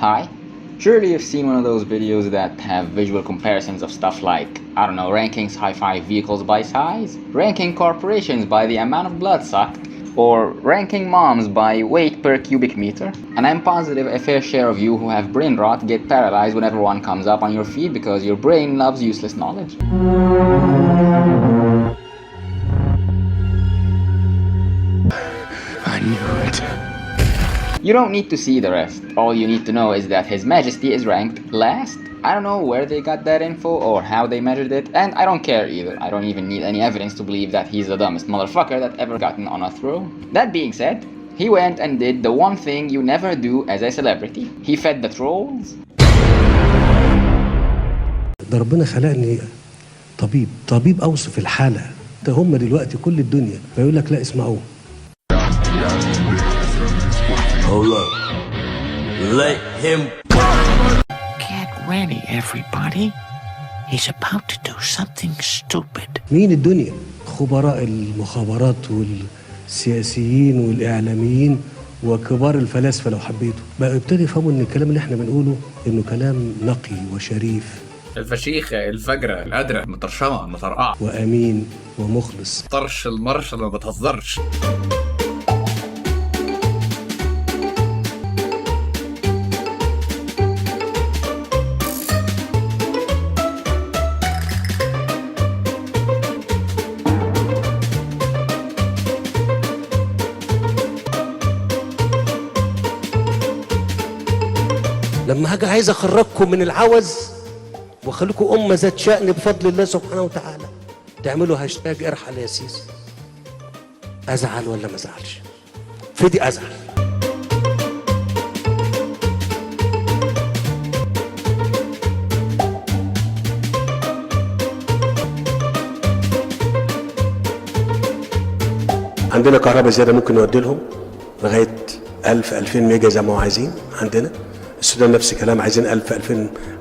Hi. Surely you've seen one of those videos that have visual comparisons of stuff like, I don't know, ranking sci-fi vehicles by size, ranking corporations by the amount of blood sucked, or ranking moms by weight per cubic meter. And I'm positive a fair share of you who have brain rot get paralyzed whenever one comes up on your feed because your brain loves useless knowledge. I knew it. You don't need to see the rest. All you need to know is that His Majesty is ranked last. I don't know where they got that info or how they measured it, and I don't care either. I don't even need any evidence to believe that he's the dumbest motherfucker that ever gotten on a throne. That being said, he went and did the one thing you never do as a celebrity. He fed the trolls. ده ربنا خلقني طبيب أوصف الحالة. ده هم دلوقتي كل الدنيا فيقول لك لا اسمعوه. Hold up. Let him Get ready, everybody. He's about to do something stupid. مين الدنيا؟ خبراء المخابرات والسياسيين والإعلاميين وكبار الفلاسفة لو حبيتوا بقى يبتدي يفهموا إن الكلام اللي احنا بنقوله إنه كلام نقي وشريف. الفشيخة الفجرة القادرة المطرشمة المطرقعة وأمين ومخلص. طرش المرش اللي ما بتهزرش. لما هاجي عايز اخرجكم من العوز واخليكم امه ذات شأن بفضل الله سبحانه وتعالى تعملوا هاشتاج ارحل يا سيسي. ازعل ولا ما ازعلش؟ فدي ازعل. عندنا كهرباء زياده ممكن نودي لهم لغايه 1000-2000 ميجا زي ما هو عايزين. عندنا السودان نفس الكلام عايزين 1000-2000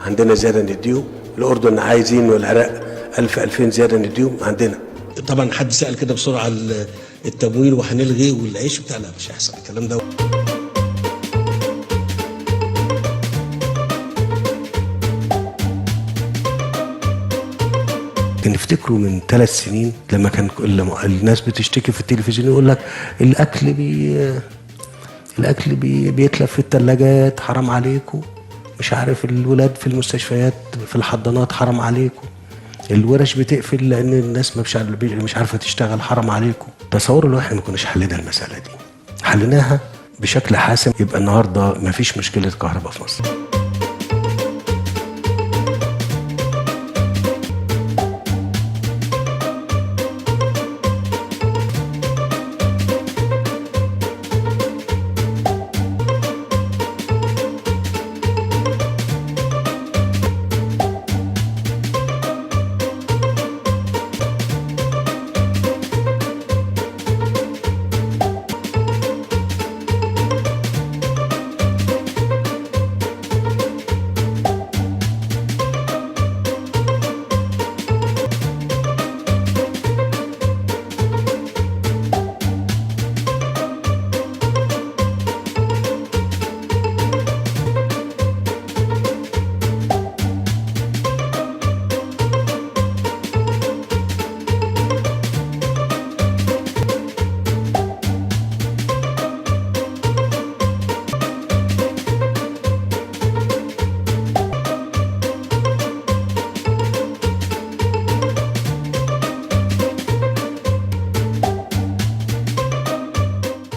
عندنا زياده نديهم. الاردن عايزين والعراق 1000-2000 زياده نديهم عندنا. طبعا حد سأل كده بسرعه التمويل وهنلغي والعيش بتاع لا مش هيحصل الكلام ده. كان يفتكروا من 3 سنين لما كان الناس بتشتكي في التلفزيون يقول لك الاكل بيتلف في الثلاجات حرام عليكم، مش عارف الولاد في المستشفيات في الحضانات حرام عليكم، الورش بتقفل لان الناس مش عارفه تشتغل حرام عليكم. تصوروا لو احنا ما كناش حلينا المساله دي، حليناها بشكل حاسم، يبقى النهارده ما فيش مشكله كهرباء في مصر.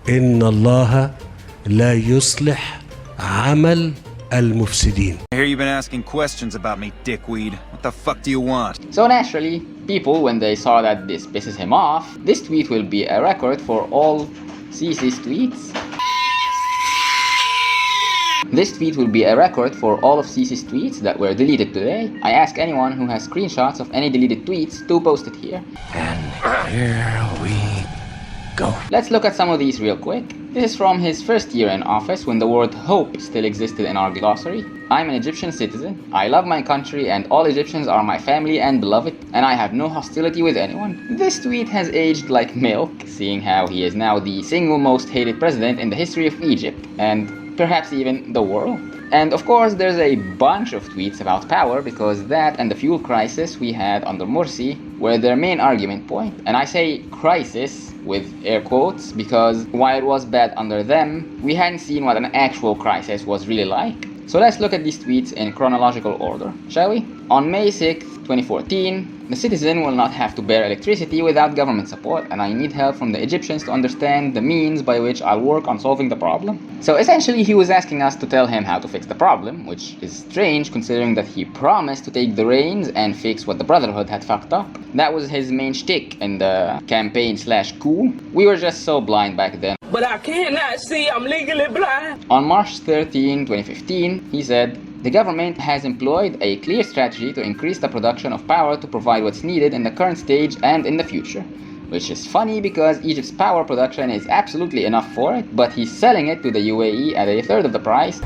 إن الله لا يصلح عمل المفسدين. I hear you've been asking questions about me, dickweed. What the fuck do you want? So naturally, people, when they saw that this pisses him off, this tweet will be a record for all Sisi's tweets. This tweet will be a record for all of Sisi's tweets that were deleted today. I ask anyone who has screenshots of any deleted tweets to post it here. And here we go. Let's look at some of these real quick. This is from his first year in office when the word hope still existed in our glossary. I'm an Egyptian citizen. I love my country and all Egyptians are my family and beloved, and I have no hostility with anyone. This tweet has aged like milk, seeing how he is now the single most hated president in the history of Egypt. And perhaps even the world. And of course, there's a bunch of tweets about power because that and the fuel crisis we had under Morsi were their main argument point. And I say crisis with air quotes because while it was bad under them, we hadn't seen what an actual crisis was really like. So let's look at these tweets in chronological order, shall we? On May 6, 2014, the citizen will not have to bear electricity without government support, and I need help from the Egyptians to understand the means by which I'll work on solving the problem. So essentially he was asking us to tell him how to fix the problem, which is strange considering that he promised to take the reins and fix what the Brotherhood had fucked up. That was his main shtick in the campaign/coup. We were just so blind back then. But I cannot see, I'm legally blind. On March 13, 2015, he said, the government has employed a clear strategy to increase the production of power to provide what's needed in the current stage and in the future. Which is funny because Egypt's power production is absolutely enough for it, but he's selling it to the UAE at a third of the price.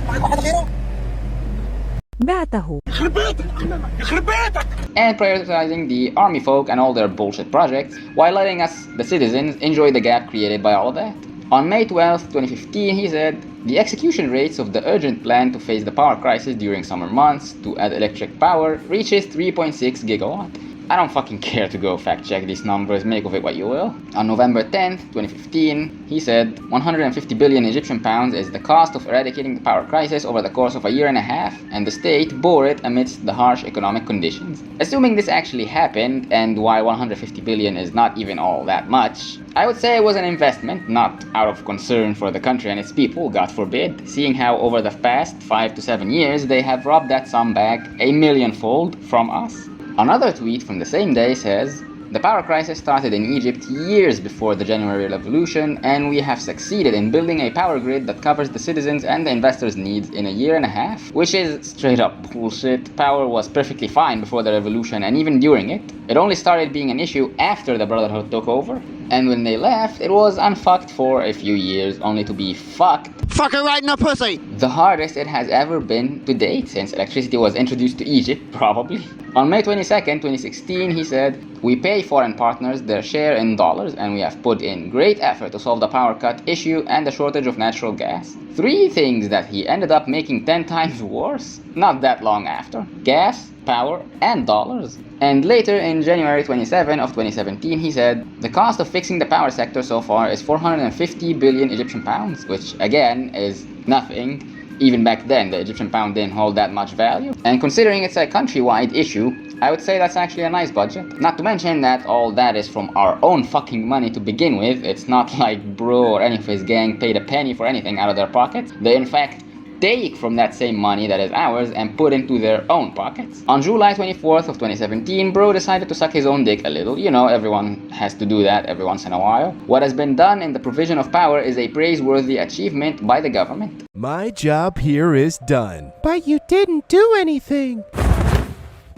And prioritizing the army folk and all their bullshit projects, while letting us, the citizens, enjoy the gap created by all of that. On May 12, 2015, he said, the execution rates of the urgent plan to face the power crisis during summer months to add electric power reaches 3.6 gigawatt. I don't fucking care to go fact check these numbers, make of it what you will. On November 10th, 2015, he said 150 billion Egyptian pounds is the cost of eradicating the power crisis over the course of a year and a half, and the state bore it amidst the harsh economic conditions. Assuming this actually happened, and while 150 billion is not even all that much, I would say it was an investment, not out of concern for the country and its people, God forbid, seeing how over the past 5 to 7 years they have robbed that sum back a millionfold from us. Another tweet from the same day says, the power crisis started in Egypt years before the January Revolution, and we have succeeded in building a power grid that covers the citizens and the investors' needs in a year and a half, which is straight up bullshit. Power was perfectly fine before the revolution and even during it. It only started being an issue after the Brotherhood took over, and when they left, it was unfucked for a few years, only to be fucked. Fuck her right in the pussy! The hardest it has ever been to date since electricity was introduced to Egypt, probably. On May 22nd, 2016, he said, we pay foreign partners their share in dollars and we have put in great effort to solve the power cut issue and the shortage of natural gas. 3 things that he ended up making 10 times worse, not that long after. Gas, power, and dollars. And later in January 27 of 2017, he said, the cost of fixing the power sector so far is 450 billion Egyptian pounds, which again is nothing. Even back then, the Egyptian pound didn't hold that much value. And considering it's a countrywide issue, I would say that's actually a nice budget. Not to mention that all that is from our own fucking money to begin with. It's not like Bro or any of his gang paid a penny for anything out of their pockets. They in fact take from that same money that is ours and put into their own pockets. On July 24th of 2017, Bro decided to suck his own dick a little. You know, everyone has to do that every once in a while. What has been done in the provision of power is a praiseworthy achievement by the government. My job here is done. But you didn't do anything.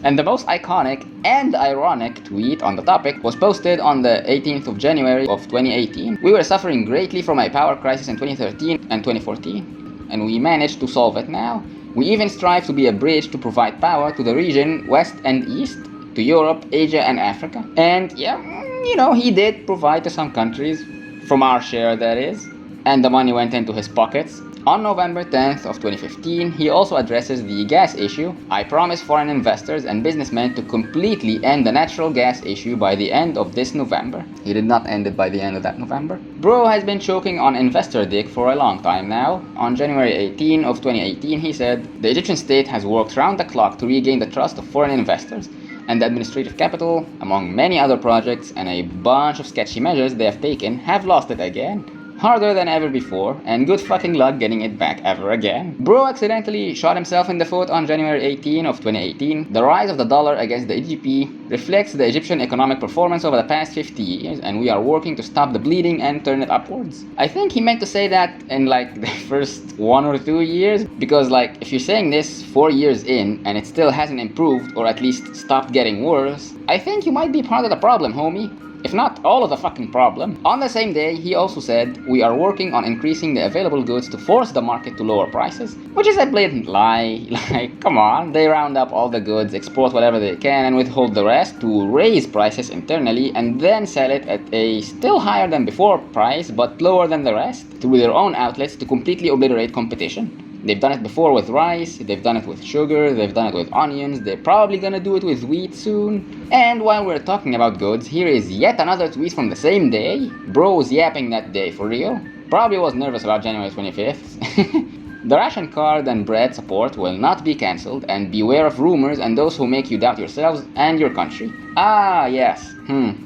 And the most iconic and ironic tweet on the topic was posted on the 18th of January of 2018. We were suffering greatly from a power crisis in 2013 and 2014. And we managed to solve it now. We even strive to be a bridge to provide power to the region west and east, to Europe, Asia and Africa. And yeah, you know, he did provide to some countries, from our share that is, and the money went into his pockets. On November 10th of 2015, he also addresses the gas issue. I promise foreign investors and businessmen to completely end the natural gas issue by the end of this November. He did not end it by the end of that November. Bro has been choking on investor dick for a long time now. On January 18 of 2018, he said, the Egyptian state has worked round the clock to regain the trust of foreign investors, and the administrative capital, among many other projects and a bunch of sketchy measures they have taken, have lost it again. Harder than ever before, and good fucking luck getting it back ever again. Bro accidentally shot himself in the foot on January 18 of 2018. The rise of the dollar against the EGP reflects the Egyptian economic performance over the past 50 years, and we are working to stop the bleeding and turn it upwards. I think he meant to say that in like the first 1 or 2 years, because like if you're saying this 4 years in and it still hasn't improved or at least stopped getting worse, I think you might be part of the problem, homie. if not all of the fucking problem. On the same day, he also said, we are working on increasing the available goods to force the market to lower prices, which is a blatant lie. Like, come on, they round up all the goods, export whatever they can, and withhold the rest to raise prices internally and then sell it at a still higher than before price but lower than the rest through their own outlets to completely obliterate competition. They've done it before with rice, they've done it with sugar, they've done it with onions, they're probably gonna do it with wheat soon. And while we're talking about goods, here is yet another tweet from the same day. Bro was yapping that day, for real. Probably was nervous about January 25th. The ration card and bread support will not be cancelled, and beware of rumors and those who make you doubt yourselves and your country. Ah, yes.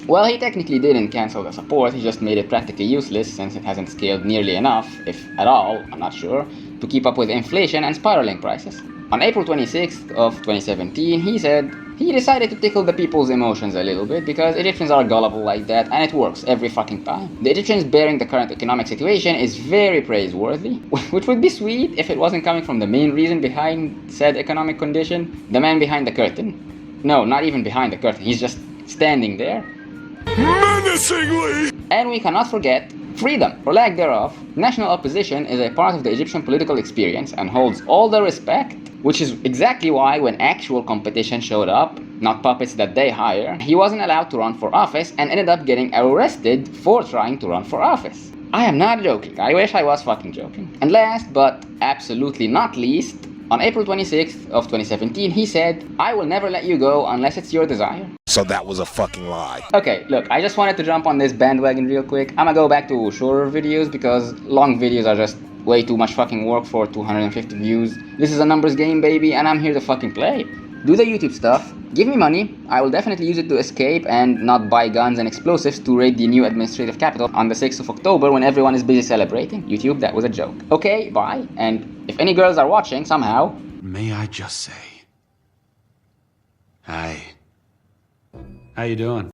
Well, he technically didn't cancel the support, he just made it practically useless since it hasn't scaled nearly enough, if at all, I'm not sure, to keep up with inflation and spiraling prices. On April 26th of 2017, he said he decided to tickle the people's emotions a little bit because Egyptians are gullible like that and it works every fucking time. The Egyptians bearing the current economic situation is very praiseworthy, which would be sweet if it wasn't coming from the main reason behind said economic condition, the man behind the curtain. No, not even behind the curtain, he's just standing there. Menacingly! And we cannot forget freedom, or lack thereof. National opposition is a part of the Egyptian political experience and holds all the respect, which is exactly why when actual competition showed up, not puppets that they hire, he wasn't allowed to run for office and ended up getting arrested for trying to run for office. I am not joking, I wish I was fucking joking. And last but absolutely not least, on April 26th of 2017, he said, I will never let you go unless it's your desire. So that was a fucking lie. Okay, look, I just wanted to jump on this bandwagon real quick. I'm gonna go back to shorter videos because long videos are just way too much fucking work for 250 views. This is a numbers game, baby, and I'm here to fucking play. Do the YouTube stuff, give me money, I will definitely use it to escape and not buy guns and explosives to raid the new administrative capital on the 6th of October when everyone is busy celebrating. YouTube, that was a joke. Okay, bye, and if any girls are watching somehow... May I just say, hi. How you doing?